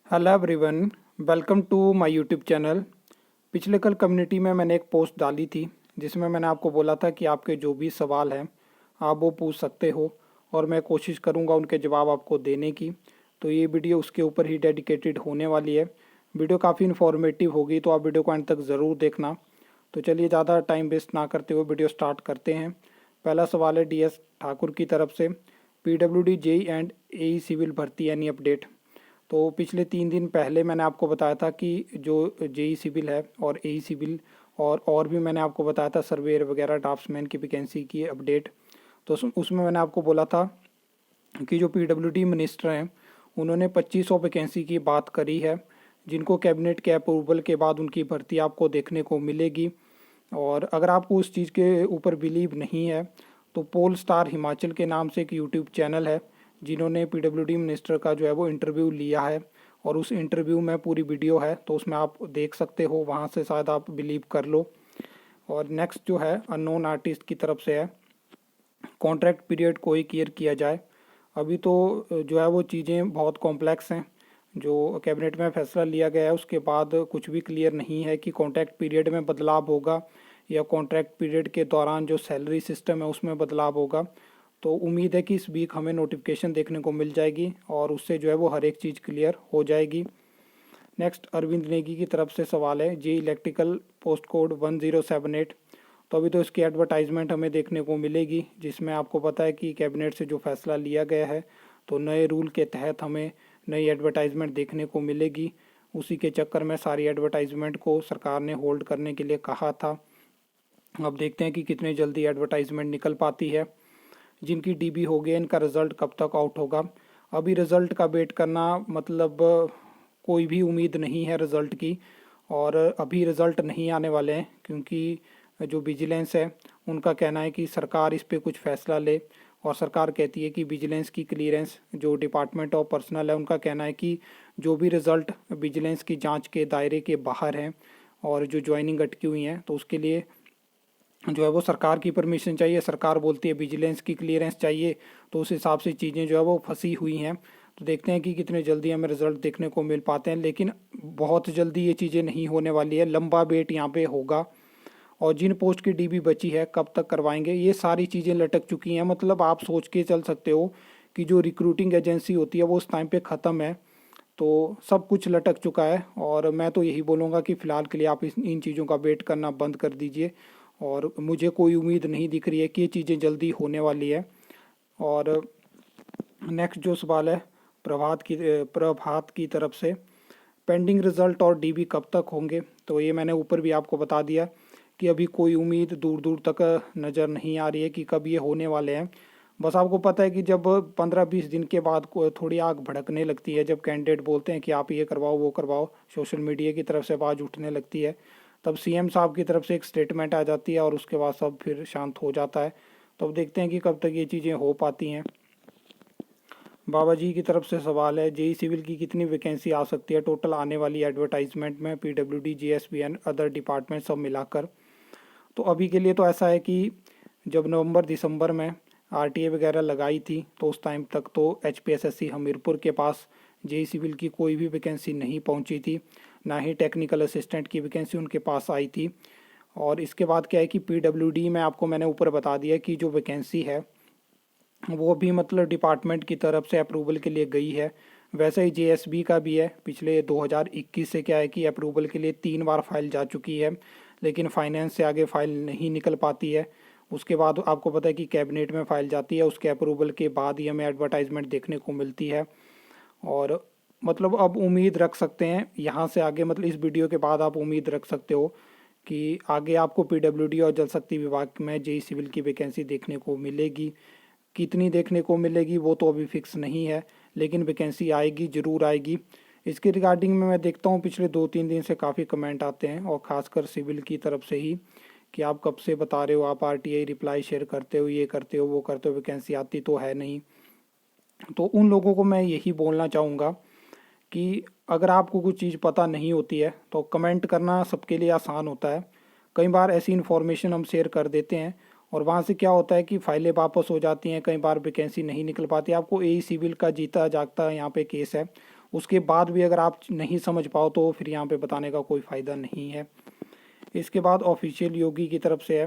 Hello everyone, welcome to my YouTube channel. पिछले कल community में मैंने एक पोस्ट डाली थी जिसमें मैंने आपको बोला था कि आपके जो भी सवाल हैं आप वो पूछ सकते हो और मैं कोशिश करूंगा उनके जवाब आपको देने की। तो ये वीडियो उसके ऊपर ही डेडिकेटेड होने वाली है। वीडियो काफ़ी इन्फॉर्मेटिव होगी तो आप वीडियो को अंत तक ज़रूर देखना। तो चलिए ज़्यादा टाइम वेस्ट ना करते हुए वीडियो स्टार्ट करते हैं। पहला सवाल है DS ठाकुर की तरफ से, PWD JE and AE civil भर्ती यानी अपडेट। तो पिछले 3 दिन पहले मैंने आपको बताया था कि जो जेई सिविल है और AE सिविल और भी मैंने आपको बताया था सर्वेयर वगैरह ड्राफ्ट्समैन की वैकेंसी की अपडेट। तो उसमें मैंने आपको बोला था कि जो PWD मिनिस्टर हैं उन्होंने 2500 वैकेंसी की बात करी है, जिनको कैबिनेट के अप्रूवल के बाद उनकी भर्ती आपको देखने को मिलेगी। और अगर आपको उस चीज़ के ऊपर बिलीव नहीं है तो पोल स्टार हिमाचल के नाम से एक यूट्यूब चैनल है जिन्होंने PWD मिनिस्टर का जो है वो इंटरव्यू लिया है और उस इंटरव्यू में पूरी वीडियो है, तो उसमें आप देख सकते हो, वहाँ से शायद आप बिलीव कर लो। और नेक्स्ट जो है अननोन आर्टिस्ट की तरफ से है, कॉन्ट्रैक्ट पीरियड को ही क्लियर किया जाए। अभी तो जो है वो चीज़ें बहुत कॉम्प्लेक्स हैं। जो कैबिनेट में फैसला लिया गया है उसके बाद कुछ भी क्लियर नहीं है कि कॉन्ट्रैक्ट पीरियड में बदलाव होगा या कॉन्ट्रैक्ट पीरियड के दौरान जो सैलरी सिस्टम है उसमें बदलाव होगा। तो उम्मीद है कि इस वीक हमें नोटिफिकेशन देखने को मिल जाएगी और उससे जो है वो हर एक चीज़ क्लियर हो जाएगी। नेक्स्ट अरविंद नेगी की तरफ से सवाल है, जी इलेक्ट्रिकल पोस्ट कोड 1078। तो अभी तो इसकी एडवर्टाइजमेंट हमें देखने को मिलेगी, जिसमें आपको पता है कि कैबिनेट से जो फैसला लिया गया है तो नए रूल के तहत हमें नई एडवर्टाइजमेंट देखने को मिलेगी। उसी के चक्कर में सारी एडवर्टाइजमेंट को सरकार ने होल्ड करने के लिए कहा था। अब देखते हैं कि कितने जल्दी एडवर्टाइजमेंट निकल पाती है। जिनकी DB हो गया इनका रिज़ल्ट कब तक आउट होगा, अभी रिज़ल्ट का वेट करना मतलब कोई भी उम्मीद नहीं है रिज़ल्ट की। और अभी रिज़ल्ट नहीं आने वाले हैं क्योंकि जो विजिलेंस है उनका कहना है कि सरकार इस पे कुछ फैसला ले। और सरकार कहती है कि विजिलेंस की क्लियरेंस, जो डिपार्टमेंट ऑफ पर्सनल है उनका कहना है कि जो भी रिज़ल्ट विजिलेंस की जांच के दायरे के बाहर हैं और जो ज्वाइनिंग अटकी हुई हैं तो उसके लिए जो है वो सरकार की परमिशन चाहिए। सरकार बोलती है विजिलेंस की क्लियरेंस चाहिए, तो उस हिसाब से चीज़ें जो है वो फंसी हुई हैं। तो देखते हैं कि कितने जल्दी हमें रिजल्ट देखने को मिल पाते हैं, लेकिन बहुत जल्दी ये चीज़ें नहीं होने वाली है, लंबा वेट यहाँ पे होगा। और जिन पोस्ट की DB बची है कब तक करवाएंगे, ये सारी चीज़ें लटक चुकी हैं। मतलब आप सोच के चल सकते हो कि जो रिक्रूटिंग एजेंसी होती है वो उस टाइम पे ख़त्म है, तो सब कुछ लटक चुका है। और मैं तो यही बोलूँगा कि फ़िलहाल के लिए आप इन चीज़ों का वेट करना बंद कर दीजिए। और मुझे कोई उम्मीद नहीं दिख रही है कि ये चीज़ें जल्दी होने वाली है। और नेक्स्ट जो सवाल है प्रभात की तरफ से, पेंडिंग रिज़ल्ट और DB कब तक होंगे। तो ये मैंने ऊपर भी आपको बता दिया कि अभी कोई उम्मीद दूर दूर तक नज़र नहीं आ रही है कि कब ये होने वाले हैं। बस आपको पता है कि जब 15-20 दिन के बाद थोड़ी आग भड़कने लगती है, जब कैंडिडेट बोलते हैं कि आप ये करवाओ वो करवाओ, सोशल मीडिया की तरफ से आवाज़ उठने लगती है, तब CM साहब की तरफ से एक स्टेटमेंट आ जाती है और उसके बाद सब फिर शांत हो जाता है। तो अब देखते हैं कि कब तक ये चीज़ें हो पाती हैं। बाबा जी की तरफ से सवाल है, जेई सिविल की कितनी वैकेंसी आ सकती है टोटल आने वाली एडवर्टाइजमेंट में, PWD JSB and other department सब मिलाकर। तो अभी के लिए तो ऐसा है कि जब नवंबर दिसंबर में RTA वगैरह लगाई थी तो उस टाइम तक तो HPSSC हमीरपुर के पास जेई सिविल की कोई भी वैकेंसी नहीं पहुंची थी, ना ही टेक्निकल असिस्टेंट की वैकेंसी उनके पास आई थी। और इसके बाद क्या है कि PWD में आपको मैंने ऊपर बता दिया कि जो वैकेंसी है वो भी मतलब डिपार्टमेंट की तरफ से अप्रूवल के लिए गई है। वैसे ही JSB का भी है, पिछले 2021 से क्या है कि अप्रूवल के लिए 3 बार फाइल जा चुकी है, लेकिन फाइनेंस से आगे फाइल नहीं निकल पाती है। उसके बाद आपको पता है कि कैबिनेट में फाइल जाती है, उसके अप्रूवल के बाद ही हमें एडवर्टाइजमेंट देखने को मिलती है। और मतलब अब उम्मीद रख सकते हैं यहाँ से आगे, मतलब इस वीडियो के बाद आप उम्मीद रख सकते हो कि आगे आपको PWD और जल शक्ति विभाग में जेई सिविल की वैकेंसी देखने को मिलेगी। कितनी देखने को मिलेगी वो तो अभी फिक्स नहीं है, लेकिन वैकेंसी आएगी, ज़रूर आएगी। इसके रिगार्डिंग में मैं देखता हूँ पिछले 2-3 दिन से काफ़ी कमेंट आते हैं और ख़ासकर सिविल की तरफ से ही कि आप कब से बता रहे हो, आप RTA रिप्लाई शेयर करते हो, ये करते हो वो करते हो, वैकेंसी आती तो है नहीं। तो उन लोगों को मैं यही बोलना चाहूँगा कि अगर आपको कुछ चीज़ पता नहीं होती है तो कमेंट करना सबके लिए आसान होता है। कई बार ऐसी इन्फॉर्मेशन हम शेयर कर देते हैं और वहाँ से क्या होता है कि फाइलें वापस हो जाती हैं, कई बार वैकेंसी नहीं निकल पाती। आपको AE सिविल का जीता जागता यहाँ पे केस है, उसके बाद भी अगर आप नहीं समझ पाओ तो फिर यहाँ पे बताने का कोई फ़ायदा नहीं है। इसके बाद ऑफिशियल योगी की तरफ से है,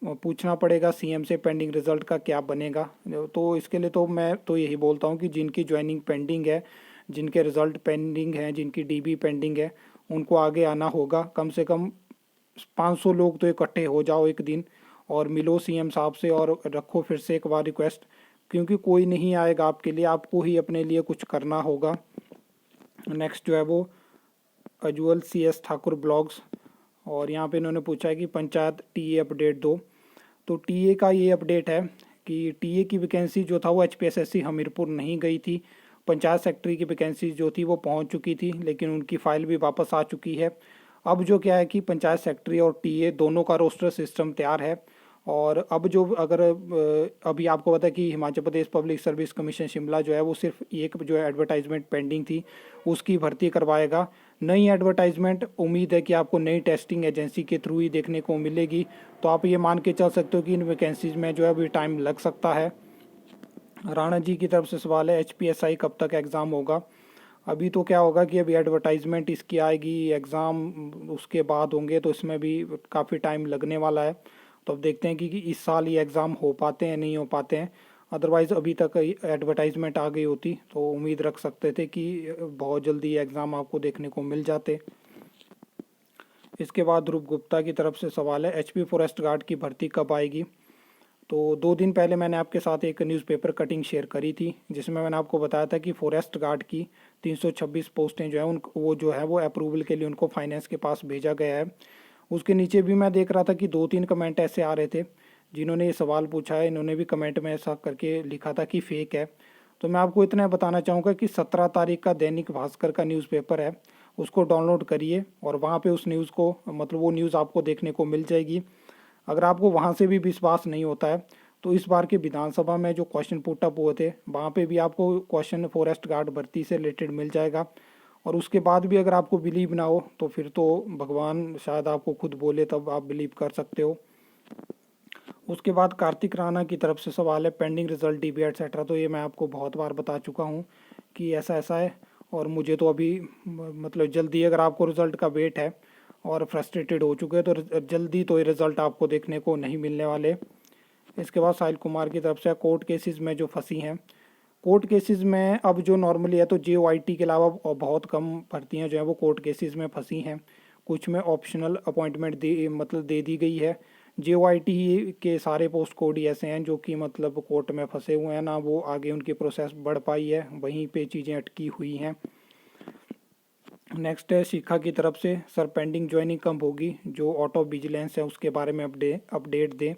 पूछना पड़ेगा सीएम से पेंडिंग रिजल्ट का क्या बनेगा। तो इसके लिए तो मैं तो यही बोलता हूँ कि जिनकी ज्वाइनिंग पेंडिंग है, जिनके रिजल्ट पेंडिंग है, जिनकी डीबी पेंडिंग है, उनको आगे आना होगा। कम से कम 500 लोग तो इकट्ठे हो जाओ एक दिन और मिलो सीएम साहब से और रखो फिर से एक बार रिक्वेस्ट, क्योंकि कोई नहीं आएगा आपके लिए, आपको ही अपने लिए कुछ करना होगा। नेक्स्ट जो है वो अजुअल CS ठाकुर ब्लॉग्स, और यहाँ पे इन्होंने पूछा है कि पंचायत टीए अपडेट दो। तो टीए का ये अपडेट है कि टीए की वैकेंसी जो था वो HPSSC हमीरपुर नहीं गई थी। पंचायत सेक्रेटरी की वैकेंसी जो थी वो पहुंच चुकी थी, लेकिन उनकी फ़ाइल भी वापस आ चुकी है। अब जो क्या है कि पंचायत सेक्रेटरी और टीए दोनों का रोस्टर सिस्टम तैयार है। और अब जो अगर अभी आपको पता है कि Himachal Pradesh public service commission Shimla जो है वो सिर्फ एक जो है एडवर्टाइजमेंट पेंडिंग थी, उसकी भर्ती करवाएगा। नई एडवर्टाइजमेंट उम्मीद है कि आपको नई टेस्टिंग एजेंसी के थ्रू ही देखने को मिलेगी। तो आप ये मान के चल सकते हो कि इन वैकेंसीज में जो है अभी टाइम लग सकता है। राणा जी की तरफ से सवाल है HPSI कब तक एग्ज़ाम होगा। अभी तो क्या होगा कि अभी एडवर्टाइजमेंट इसकी आएगी, एग्ज़ाम उसके बाद होंगे, तो इसमें भी काफ़ी टाइम लगने वाला है। तो अब देखते हैं कि इस साल ये एग्ज़ाम हो पाते हैं नहीं हो पाते हैं। अदरवाइज़ अभी तक एडवर्टाइजमेंट आ गई होती तो उम्मीद रख सकते थे कि बहुत जल्दी ये एग्ज़ाम आपको देखने को मिल जाते। इसके बाद ध्रुव गुप्ता की तरफ से सवाल है HP फॉरेस्ट गार्ड की भर्ती कब आएगी। तो 2 दिन पहले मैंने आपके साथ एक न्यूज़पेपर कटिंग शेयर करी थी, जिसमें मैंने आपको बताया था कि फॉरेस्ट गार्ड की 326 पोस्टें जो है उन वो जो है वो अप्रूवल के लिए उनको फाइनेंस के पास भेजा गया है। उसके नीचे भी मैं देख रहा था कि 2-3 कमेंट ऐसे आ रहे थे जिन्होंने ये सवाल पूछा है, इन्होंने भी कमेंट में ऐसा करके लिखा था कि फेक है। तो मैं आपको इतना बताना चाहूँगा कि 17 तारीख का दैनिक भास्कर का न्यूज़पेपर है, उसको डाउनलोड करिए और वहाँ पे उस न्यूज़ को मतलब वो न्यूज़ आपको देखने को मिल जाएगी। अगर आपको वहाँ से भी विश्वास नहीं होता है तो इस बार के विधानसभा में जो क्वेश्चन पुटअप हुए थे वहाँ पे भी आपको क्वेश्चन फॉरेस्ट गार्ड भर्ती से रिलेटेड मिल जाएगा। और उसके बाद भी अगर आपको बिलीव ना हो तो फिर तो भगवान शायद आपको खुद बोले तब आप बिलीव कर सकते हो। उसके बाद कार्तिक राणा की तरफ से सवाल है पेंडिंग रिजल्ट डीबी एटसेट्रा। तो ये मैं आपको बहुत बार बता चुका हूँ कि ऐसा ऐसा है, और मुझे तो अभी मतलब जल्दी अगर आपको रिज़ल्ट का वेट है और फ्रस्ट्रेटेड हो चुके हैं तो जल्दी तो ये रिज़ल्ट आपको देखने को नहीं मिलने वाले। इसके बाद साहिल कुमार की तरफ से कोर्ट केसेस में जो फंसी हैं, कोर्ट केसेस में अब जो नॉर्मली है तो JOIT के अलावा बहुत कम भर्तियां जो हैं वो कोर्ट केसेस में फंसी हैं। कुछ में ऑप्शनल अपॉइंटमेंट दे दी गई है। JOIT ही के सारे पोस्ट कोड ही ऐसे हैं जो कि मतलब कोर्ट में फंसे हुए हैं, ना वो आगे उनकी प्रोसेस बढ़ पाई है, वहीं पे चीज़ें अटकी हुई हैं। नेक्स्ट है शिखा की तरफ से, सर पेंडिंग ज्वाइनिंग कब होगी, जो ऑटो विजिलेंस है उसके बारे में अपडेट दें।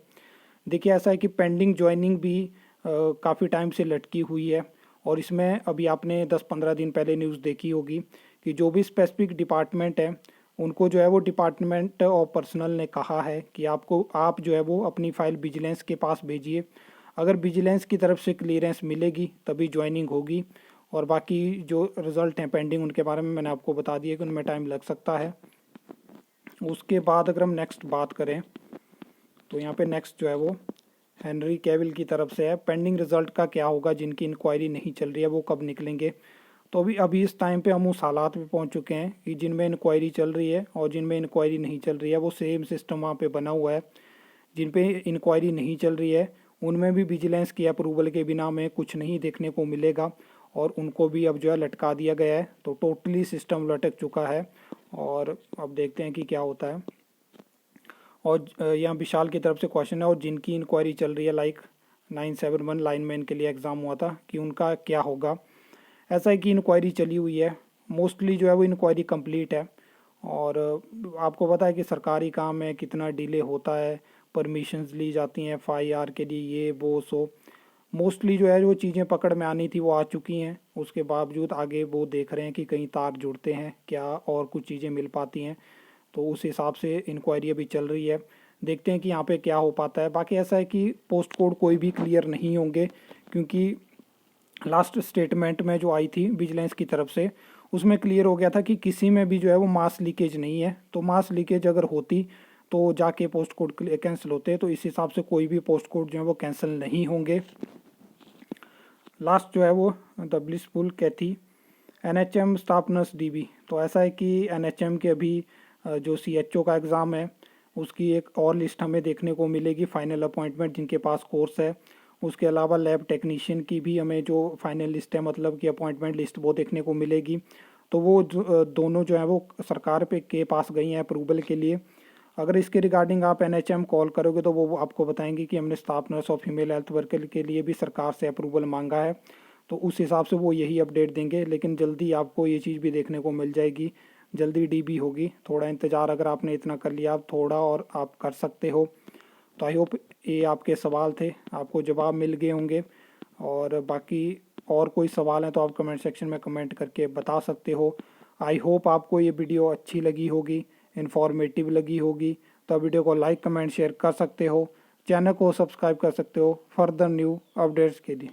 देखिए ऐसा है कि पेंडिंग ज्वाइनिंग भी काफ़ी टाइम से लटकी हुई है, और इसमें अभी आपने 10-15 दिन पहले न्यूज़ देखी होगी कि जो भी स्पेसिफिक डिपार्टमेंट है उनको जो है वो डिपार्टमेंट ऑफ पर्सनल ने कहा है कि आप जो है वो अपनी फ़ाइल विजिलेंस के पास भेजिए। अगर विजिलेंस की तरफ से क्लियरेंस मिलेगी तभी ज्वाइनिंग होगी, और बाकी जो रिज़ल्ट हैं पेंडिंग उनके बारे में मैंने आपको बता दिया कि उनमें टाइम लग सकता है। उसके बाद अगर हम नेक्स्ट बात करें तो यहाँ पे नेक्स्ट जो है वो हेनरी कैविल की तरफ से है, पेंडिंग रिजल्ट का क्या होगा, जिनकी इंक्वायरी नहीं चल रही है वो कब निकलेंगे। तो अभी इस टाइम पे हम उस हालात में पहुंच चुके हैं कि जिनमें इंक्वायरी चल रही है और जिनमें इंक्वायरी नहीं चल रही है वो सेम सिस्टम वहाँ पे बना हुआ है। जिन पे इंक्वायरी नहीं चल रही है उनमें भी विजिलेंस की अप्रूवल के बिना में कुछ नहीं देखने को मिलेगा, और उनको भी अब जो है लटका दिया गया है। तो टोटली सिस्टम लटक चुका है, और अब देखते हैं कि क्या होता है। और यहाँ विशाल की तरफ से क्वेश्चन है, और जिनकी इंक्वायरी चल रही है लाइक 971 लाइनमैन के लिए एग्ज़ाम हुआ था कि उनका क्या होगा। ऐसा है कि इंक्वायरी चली हुई है, मोस्टली जो है वो इंक्वायरी कंप्लीट है, और आपको पता है कि सरकारी काम में कितना डिले होता है, परमिशंस ली जाती हैं FIR के लिए, ये वो सो मोस्टली जो है जो चीज़ें पकड़ में आनी थी वो आ चुकी हैं। उसके बावजूद आगे वो देख रहे हैं कि कहीं तार जुड़ते हैं क्या और कुछ चीज़ें मिल पाती हैं, तो उस हिसाब से इंक्वायरी अभी चल रही है। देखते हैं कि यहाँ पे क्या हो पाता है। बाकी ऐसा है कि पोस्ट कोड कोई भी क्लियर नहीं होंगे, क्योंकि लास्ट स्टेटमेंट में जो आई थी विजिलेंस की तरफ से उसमें क्लियर हो गया था कि किसी में भी जो है वो मास लीकेज नहीं है। तो मास लीकेज अगर होती तो जाके पोस्ट कोड कैंसिल होते, तो इस हिसाब से कोई भी पोस्ट कोड जो है वो कैंसिल नहीं होंगे। लास्ट जो है वो the blissful Kathy, NHM staff nurse DB, तो ऐसा है कि NHM के अभी जो CHO का एग्ज़ाम है उसकी एक और लिस्ट हमें देखने को मिलेगी, फाइनल अपॉइंटमेंट जिनके पास कोर्स है। उसके अलावा लैब टेक्नीशियन की भी हमें जो फाइनल लिस्ट है, मतलब कि अपॉइंटमेंट लिस्ट, वो देखने को मिलेगी। तो वो दोनों जो है वो सरकार के पास गई हैं अप्रूवल के लिए। अगर इसके रिगार्डिंग आप NHM कॉल करोगे तो वो आपको बताएंगे कि हमने स्टाफ नर्स और फीमेल हेल्थ वर्कर के लिए भी सरकार से अप्रूवल मांगा है, तो उस हिसाब से वो यही अपडेट देंगे। लेकिन जल्दी आपको ये चीज़ भी देखने को मिल जाएगी, जल्दी DB होगी। थोड़ा इंतज़ार अगर आपने इतना कर लिया, आप थोड़ा और आप कर सकते हो। तो आई होप ये आपके सवाल थे, आपको जवाब मिल गए होंगे। और बाकी और कोई सवाल है तो आप कमेंट सेक्शन में कमेंट करके बता सकते हो। आई होप आपको ये वीडियो अच्छी लगी होगी, इन्फॉर्मेटिव लगी होगी। तो वीडियो को लाइक कमेंट शेयर कर सकते हो, चैनल को सब्सक्राइब कर सकते हो फर्दर न्यू अपडेट्स के लिए।